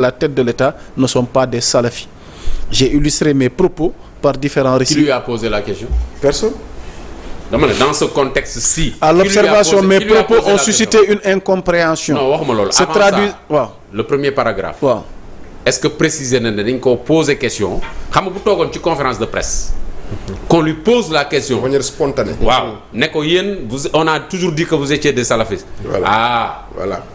la tête de l'État ne sont pas des salafis. J'ai illustré mes propos par différents récits. Qui lui a posé la question? Personne. Dans ce contexte-ci. À l'observation, mes propos ont suscité une incompréhension. Non, waxuma loolu. C'est traduit. Waaw. Le premier paragraphe. Waaw. Est-ce que préciser na ne dañ ko poser question xam nga bu toogoon ci conférence de presse. Qu'on lui pose la question. De manière spontanée. waaw ne ko yéen on a toujours dit que vous étiez des salafistes. Voilà.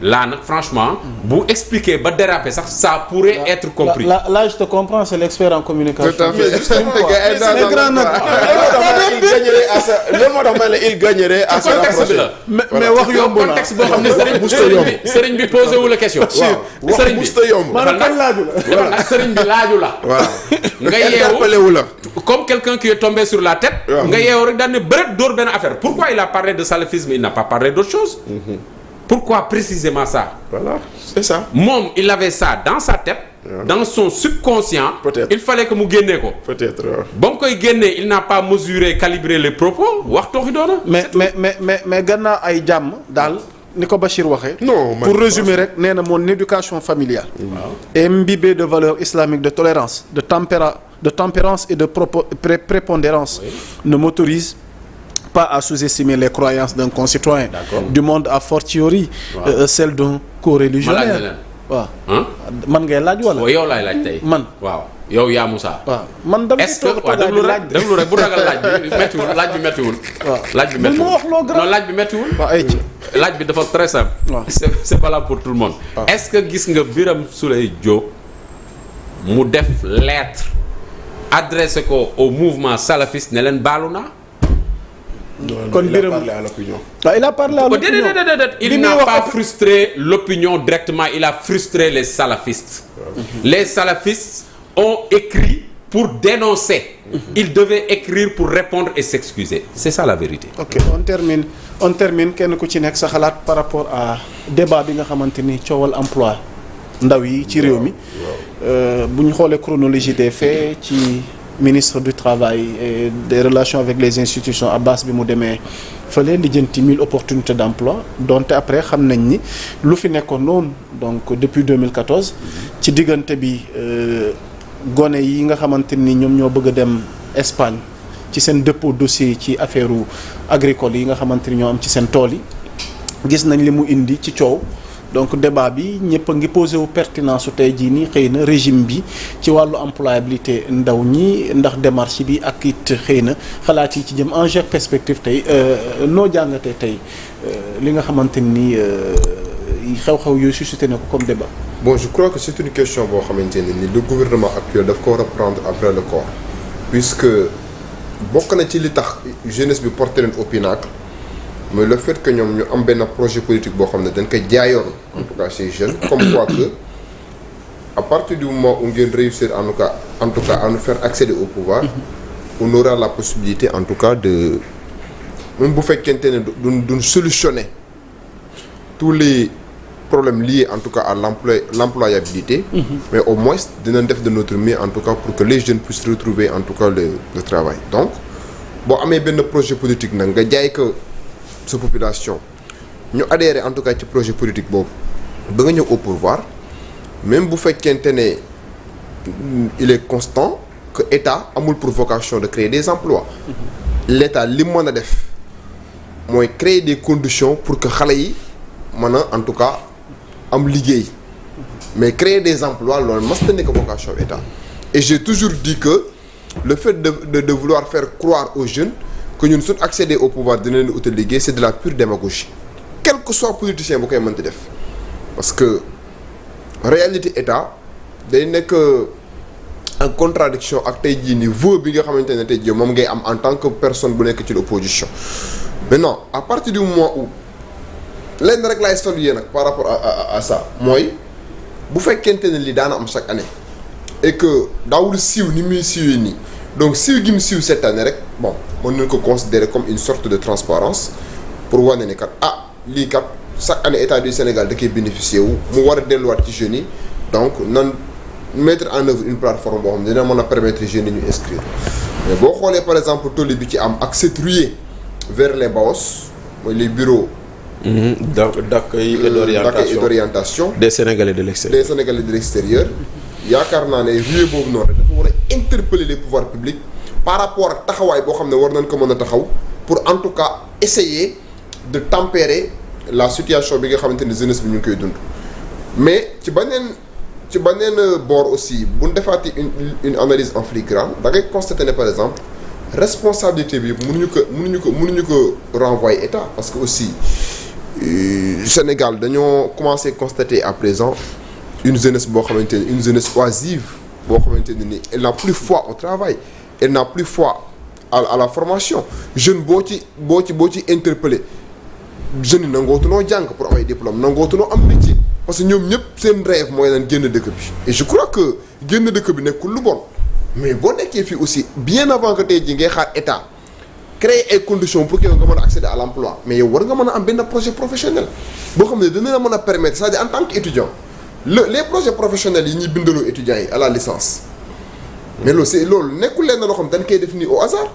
Là nag franchement. bu expliquer ba déraper sax ça pourrait être compris. Là je te comprends, c'est l'expert en communication. Tout à fait. Il gagnerait à se rapprocher. mais wax yomb na contexte boo xam ne sëriñ bi posé wu la question. waaw sëriñ bi maanaam kan laaju la. nag sëriñ bi laaju la. waaw nga interpellé wu la. comme quelqu'un qui est tombé sur la tête. nga yeewu rek daan ne bëreet dóor benn affaire. Pourquoi il a parlé de salafisme, il n'a pas parlé d'autre chose. Pourquoi précisément ça? Voilà, c'est ça. Moom il avait ça dans sa tête. Dans son subconscient. Peut-être. Il fallait que mu génnee ko. Peut-être. ba mu koy génnee il n'a pas mesuré calibré les propos wax tooxi doona. mais gannaaw ay jàmm daal ni ko Bachir waxee. non pour résumer rek nee na mon éducation familiale. est imbibée de valeurs islamiques de tolérance de tempérance et de prépondérance. Ne m'autorise pas à sous-estimer les croyances d'un concitoyen. Du monde a fortiori. Celle d'un co-religionnaire. waaw man ngay laaj wala. waaw yow laay laaj tey. man waaw yow yaa Moussa. waaw man dama est-ce que waaw déglu rek bu ragal laaj bi méttiwul laaj bi méttiwul. waaw laaj bi méttiwul wax loo gën non laaj bi méttiwul. waaw ay ci laaj bi dafa très simple. waaw c'est valable pour tout le monde. est-ce que gis nga Birame Souleye Diop mu def lettre adressé ko au mouvement salafiste ne leen baalu naa. kon il a parlé à l'opinion. il a parlé à l'opinion. Il n'a pas frustré l'opinion directement, il a frustré les salafistes. Les salafistes ont écrit pour dénoncer. Ils devaient écrire pour répondre et s'excuser. C'est ça la vérité. Ok, on termine kenn ku ci nekk sa xalaat par rapport à débat bi nga xamante ni coowal emploi ndaw yi ci réew mi. bu ñu xoolee chronologie des faits ci ministre du travail et des relations avec les institutions Abbas bi mu demee fële lijjanti 1000 opportunités d'emploi donte après xam nañ ni lu fi nekkoon noonu donc depuis 2014 ci diggante bi gone yi nga xamante ni ñoom ñoo bëgg a dem Espagne ci seen dépôt dossier ci affaire agricole yi nga xamante ni ñoo am ci seen tool yi gis nañ li mu indi ci coow. Donc débat bi ñëpp a ngi posé wu pertinence su tey jii nii xëy na régime bi ci wàllu employabilité ndaw ñi ndax démarche bi ak it xëy na xalaat yi ci jëm enjeu perspective tey noo jàngatee tey li nga xamante ni xew-xew yooyu suscité na ko comme débat. Bon, je crois que c'est une question boo xamante ne ni le gouvernement actuel daf ko war a prendre à bras le corps puisque bokk na ci li tax jeunesse bi porté leen au pinacle. Mais le fait que ñoom ñu am benn projet politique boo xam ne dañ koy jaayoon en tout cas ces jeunes comme quoi que à partir du moment où ngeen réussir en tout cas à nous faire accéder au pouvoir on aura la possibilité en tout cas de même bu fekkente ne duñ solutionner tous les problèmes liés en tout cas à l'employabilité mais au moins dinañ def de notre mieux en tout cas pour que les jeunes puissent retrouver en tout cas le travail donc boo amee benn projet politique nag nga jaay ko sa population ñu adhéré en tout cas ci projet politique boobu ba nga ñëw au pouvoir même bu fekkente ne il est constant que état amul pour vocation de créer des emplois l'état li mën a def mooy créer des conditions pour que xale yi mën a en tout cas am liggéey mais créer des emplois loolu mas na nekk vocation état et j'ai toujours dit que le fait de vouloir faire croire aux jeunes que ñun suñ accéder au pouvoir dina leen utal liggéey c'est de la pure démagogie quel que soit politicien bu koy mënti def parce que réalité état day nekk en contradiction ak tey jii ni vœu bi nga xamante ne tey jii moom ngay am en tant que personne bu nekk ci l'opposition maintenant à partir du moment où lenn rek laay saluer nag par rapport à ça mooy bu fekkente ne li daana am chaque année et que daawul siiw ni muy siiwee nii donc siiw gi mu siiw cette année rek bon mën nañu ko considérer comme une sorte de transparence pour wane ne kat lii kat chaque année état du Sénégal da koy bénéficier wu mu war a delluwaat ci jeunes yi donc nan mettre en œuvre une plateforme boo xam ne dina mën a permettre jeunes yi ñu inscrire mais boo xoolee par exemple tollé bi ci am ak cette ruée vers les BAOS mooy les bureaux d'accueil et d'orientation des Sénégalais de l'extérieur. yaakaar naa ne ruée boobu noonu rek dafa war a interpeller les pouvoirs publics par rapport ak taxawaay boo xam ne war nañ ko mën a taxaw pour en tout cas essayer de tempérer la situation bi nga xamante ni jeunesse bi ñu ngi koy dund. mais ci beneen boor aussi bu ñu defaati une analyse en filigrane da ngay constater ne par exemple responsabilité bi mënuñu ko renvoyer état parce que aussi Sénégal dañoo commencer constater à présent une jeunesse boo xamante ni une jeunesse oisive boo xamante ne ni elle n'a plus foi au travail elle n'a plus foi à la formation jeune boo ci interpellé jeunes yi nangootunoo jàng pour am ay diplôme nangootunoo am métier parce que ñoom ñëpp seen rêve mooy leen génn dëkk bi et je crois que génn dëkk bi nekkul lu bon mais boo nekkee fii aussi bien avant que tey jii ngay xaar état créer ay conditions pour que yow nga mën a accéder à l'emploi mais yow war nga mën a am benn projet professionnel boo xam ne dina la mën a permettre c'est-à-dire en tant qu'étudiant les projets professionnels yi ñuy bindaloo étudiants yi à la licence mais loolu nekkul leen na loo xam dañ koy def nii au hasard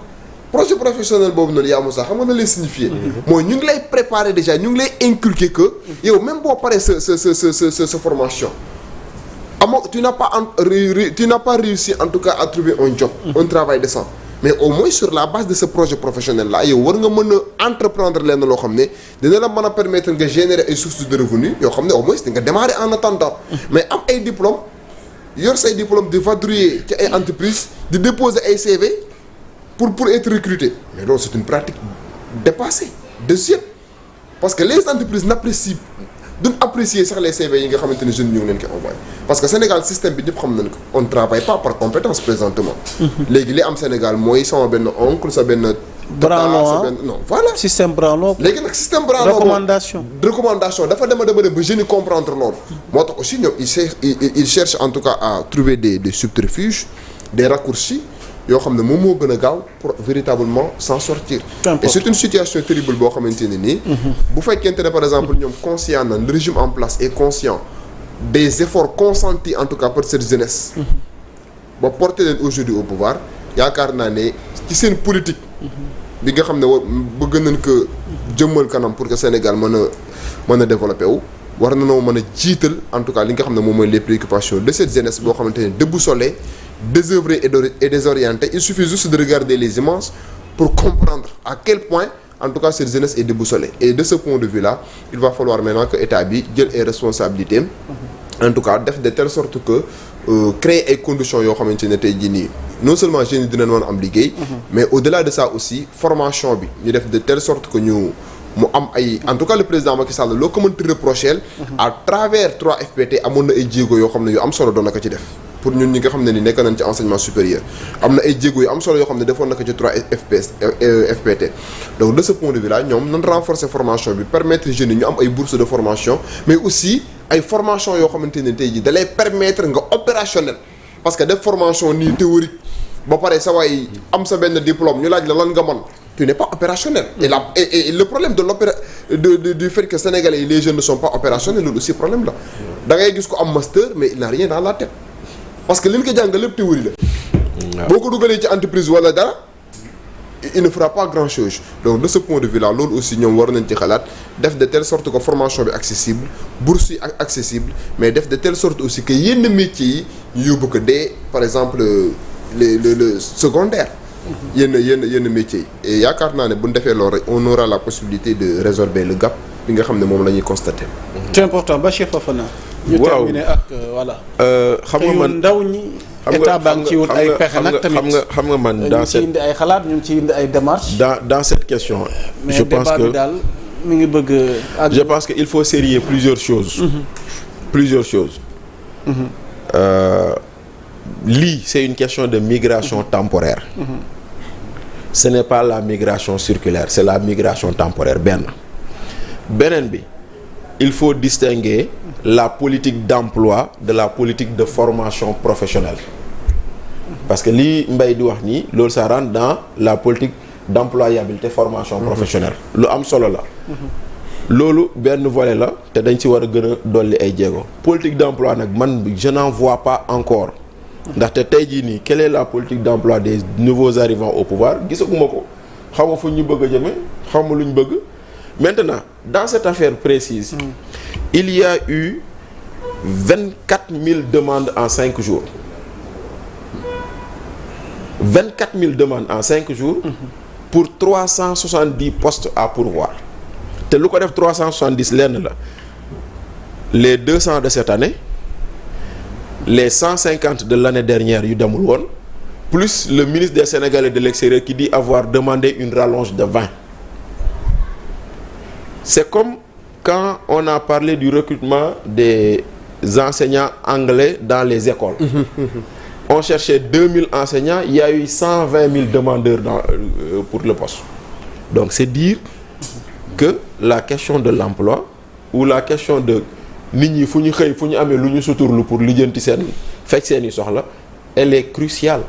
projet professionnel boobu noonu yaa Moussa xam nga na lay signifier mooy ñu ngi lay préparer déjà ñu ngi lay inculquer que yow même boo paree sa formation tu n'as pas réussi en tout cas à trouver un job un travail décent mais au moins sur la base de ce projet professionnel là yow war nga mën a entreprendre leen loo xam ne dina la mën a permettre nga générer ay sources de revenus yoo xam ne au moins di nga démarrer en attendant mais am ay diplômes yor say diplômes di vadrouiller ci ay entreprises di déposer ay CV pour être recruté mais loolu c'est une pratique dépassée de siècle parce que les entreprises n'apprécient duñ apprécier sax les CV yi nga xamante ne jeunes ñu ngi leen koy envoyé parce que Sénégal système bi ñëpp xam nañ ko on ne travaille pas par compétence présentement léegi li am Sénégal mooy sama benn oncle sa benn branlo non voilà système branlo léegi nag système branlo recommandation dafa dema ba jeunes yi comprendre loolu moo tax aussi ñoom ils cherchent en tout cas à trouver des subterfuges des raccourcis yoo xam ne moom moo gën a gaaw pour véritablement s'en sortir et c'est une situation terrible boo xamante ne nii bu fekkente ne par exemple ñoom conscient na le régime en place est conscient des efforts consentis en tout cas par cette jeunesse ba porter leen aujourd'hui au pouvoir yaakaar naa ne ci seen politique bi nga xam ne bëgg nañ ko jëmmal kanam pour que Sénégal mën a développer wu war na noo mën a jiital en tout cas li nga xam ne moom mooy les préoccupations de cette jeunesse boo xamante ne déboussolée, désœuvrée et désorientée. Il suffit juste de regarder les images pour comprendre à quel point en tout cas cette jeunesse est déboussolée. Et de ce point de vue là il va falloir maintenant que état bi jël ay responsabilités en tout cas def de telle sorte que créer ay conditions yoo xamante ne tey jii nii non seulement jeunes yi dinañ mën a am liggéey mais au-delà de ça aussi formation bi ñu def de telle sorte que mu am ay en tout cas le président Macky Sall loo ko mënti reprocher à travers 3FPT amoon na ay jéego yoo xam ne yu am solo doon na ko ci def pour ñun ñi nga xam ne ni nekk nañ ci enseignement supérieur am na ay jéego yu am solo yoo xam ne defoon na ko ci 3FPT donc de ce point de vue là ñoom nan renforcer formation bi permettre jeunes yi ñu am ay bourses de formation mais aussi ay formation yoo xamante ne tey jii da lay permettre nga opérationnel parce que def formation nii théorique ba pare sa waay am sa benn diplôme ñu laaj la lan nga mën tu n'es pas opérationnel et le problème de du fait que sénégalais yi les jeunes ne sont pas opérationnels loolu aussi problème la da ngay gis ko am master mais il n'a rien dans la tête parce que li ñu ko jàngal lépp théorie la boo ko dugalee ci entreprise wala dara il ne fera pas grand chose donc de ce point de vue là loolu aussi ñoom war nañ ci xalaat def de telle sorte que formation bi accessible bourse yi accessible mais def de telle sorte aussi que yenn métiers yi ñu yóbbu ko dès par exemple le secondaire yenn métiers yi et yaakaar naa ne bu ñu defee loolu rek on aura la possibilité de résorber le gap bi nga xam ne moom la ñuy constater. c'est important Bachir Fofana. ñu terminer ak voilà. xam nga man ndaw ñi. état baa ngi ci wut ay pexe nag tamit xam nga man dans cette ñu ngi ci indi ay xalaat ñu ngi ci indi ay démarches. dans cette question. mais je pense que daal mi ngi bëgg ak je pense que il faut sérier plusieurs choses. Plusieurs choses. Lii c'est une question de migration temporaire. Ce n'est pas la migration circulaire c'est la migration temporaire beneen bi il faut distinguer la politique d'emploi de la politique de formation professionnelle parce que lii Mbaye di wax nii loolu ça rentre dans la politique d'employabilité formation professionnelle lu am solo la loolu benn volet la te dañ ci war a gën a dolli ay jéego politique d'emploi nag man je n'en vois pas encore ndaxte tey jii nii quelle est la politique d'emploi des nouveaux arrivants au pouvoir gisaguma ko xaw ma fu ñu bëgg a jëme xaw ma lu ñu bëgg Maintenant, dans cette affaire précise, il y a eu 24 000 demandes en 5 jours. 24 000 demandes en 5 jours pour 370 postes à pourvoir. te lu ko def 370 lenn la les 200 de cette année les 150 de l'année dernière yu demul woon plus le ministre des Sénégalais de l'extérieur qui dit avoir demandé une rallonge de 20. C'est comme quand on a parlé du recrutement des enseignants anglais dans les écoles. On cherchait 2000 enseignants, il y a eu 120 000 demandeurs pour le poste. Donc c'est dire que la question de l'emploi ou la question de nit ñi fu ñu xëy fu ñu amee lu ñu suturlu pour lijjanti seen fekk seeni soxla, elle est cruciale.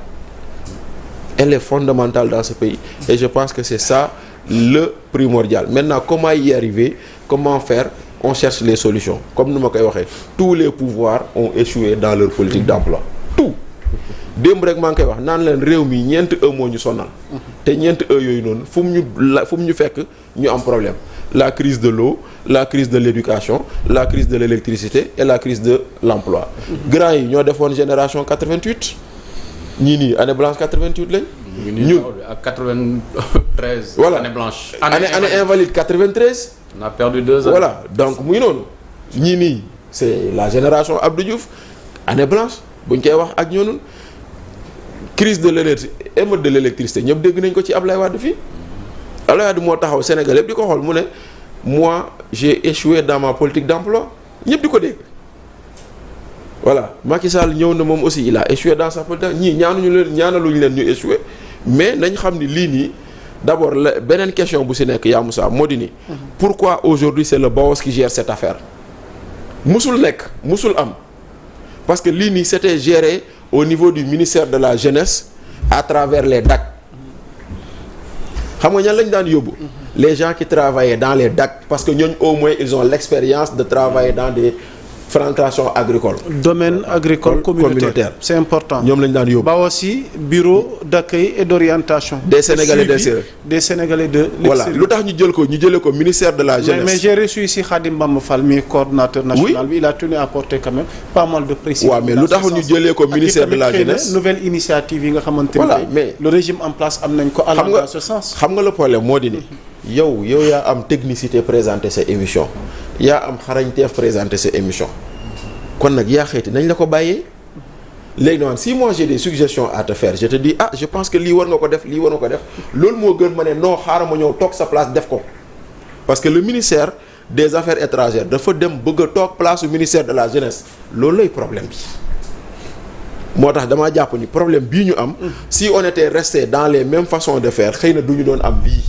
Elle est fondamentale dans ce pays. Et je pense que c'est ça le primordial. Maintenant, comment y arriver? Comment faire? On cherche les solutions. Comme nous m'avons dit, tous les pouvoirs ont échoué dans leur politique d'emploi. Tout. démb rek maa ngi koy wax naan leen réew mi ñeenti moo ñu sonal te ñeenti yooyu noonu fu mu ñu fekk ñu am problème la crise de l'eau, la crise de l'éducation, la crise de l'électricité et la crise de l'emploi. Grand yi ñoo defoon génération 88 ñii nii année blanche 88 lañ. ñun ak 93. voilà année blanche. année invalide 93. on a perdu 2 ans. Voilà donc muy noonu ñii nii c'est la génération Abdou Diouf année blanche buñ koy wax ak ñooñu. Crise de l'électricité, émeute de l'électricité ñëpp dégg nañ ko ci Ablaye Wade fii Ablaye Wade moo taxaw Sénégal yëpp di ko xool mu ne moi j'ai échoué dans ma politique d'emploi ñëpp di ko dégg voilà Macky Sall ñëw na moom aussi il a échoué dans sa politique ñii ñaanaluñu leen ñu échoué mais nañ xam ni lii nii d'abord la beneen question bu si nekk yaa Moussa moo di ni pourquoi aujourd'hui c'est le BAOS qui gère cette affaire musul nekk musul am parce que lii nii c'était géré au niveau du ministère de la jeunesse à travers les DAC xam nga ñan lañ daan yóbbu les gens qui travaillaient dans les DAC parce que ñooñu au moins ils ont l'expérience de travailler dans des plantations agricoles. Domaine agricole communautaire. C'est important. ñoom lañ daan yóbbu. ba aussi bureau d'accueil et d'orientation. des Sénégalais d'extérieur. Des Sénégalais de voilà lu tax ñu jëlee ko ministère de la jeunesse. mais j'ai reçu ici Khadim Bamba Fall mi coordinateur national. Oui il a tenu à apporter quand même pas mal de précisions. waaw mais lu tax ñu jëlee ko ministère de la jeunesse. nouvelle initiative yi nga xamante voilà mais le régime en place am nañ ko. allant dans ce sens. xam nga le problème moo di ni. yow yaa am technicité présenter sa émission yaa am xarañteef présenter sa émission kon nag yaa xeeti nañ la ko bàyyee léegi noonu si moi j'ai des suggestions à te faire je te dis je pense que lii war nga ko def lii war nga ko def loolu moo gën ma ne non xaaral ma ñëw toog sa place def ko parce que le ministère des affaires étrangères dafa dem bëgg a toog place au ministère de la jeunesse loolu lay problème bi moo tax damaa jàpp ni problème bii ñu am si on était resté dans les mêmes façons de faire xëy na du ñu doon am lii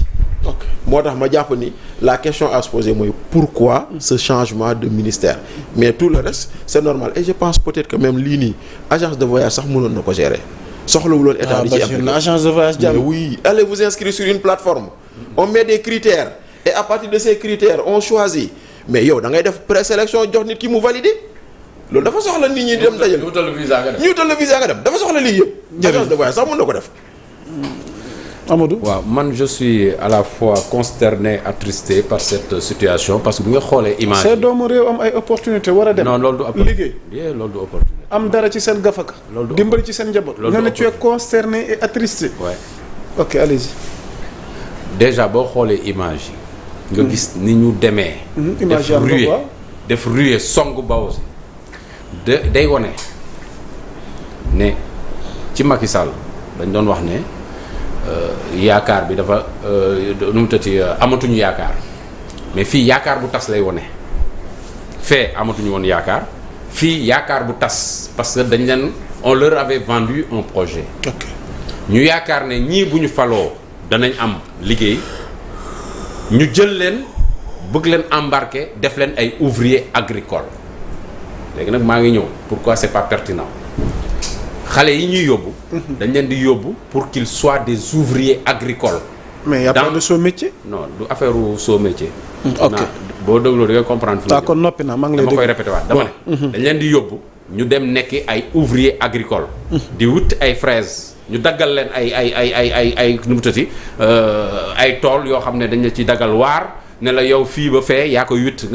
moo tax ma jàpp ni la question à se poser mooy pourquoi ce changement de ministère mais tout le reste c'est normal et je pense peut-être que même lii nii agence de voyage sax mënoon na ko gérer soxlawuloon état di ci am agence de voyage mais oui allez vous inscrire sur une plateforme on met des critères et à partir de ces critères on choisit mais yow da ngay def présélection jox nit ki mu valider loolu dafa soxla nit ñi dem dajal ñu wutal le visa nga dem dafa soxla lii yëpp agence de voyage sax mën na ko def Amadou waaw man je suis à la fois consterné attristé par cette situation parce que bu nga xoolee image c'est doomu réew am ay opportunité war a dem non loolu du liggéey loolu du opportunité am dara ci seen gafaka dimbali ci seen njaboot nga ne tu es consterné et attristé ouais ok allez-y déjà boo xoolee image yi nga gis ni ñu demee def ruée song Baosi day wone ne ci Macky Sall dañ doon wax ne yaakaar bi dafa nu mu tëti amatuñu yaakaar mais fii yaakaar bu tas lay wone fee amatuñu woon yaakaar fii yaakaar bu tas parce que dañ leen on leur avait vendu un projet ñu yaakaar ne ñii bu ñu faloo danañ am liggéey ñu jël leen bëgg leen embarquer def leen ay ouvriers agricoles léegi nag maa ngi ñëw pourquoi c'est pas pertinent xale yi ñuy yóbbu dañ leen di yóbbu pour qu'ils soient des ouvriers agricoles mais y a pas de sot métier non du affaire sot métier ok boo dégloo da ngay comprendre fi kon noppi naa maa ngi lay dama koy répété waat dama ne dañ leen di yóbbu ñu dem nekki ay ouvriers agricoles di wut ay fraises ñu daggal leen ay nu mu tëti ay tool yoo xam ne dañ la ci daggal waar ne la yow fii ba fee yaa ko witt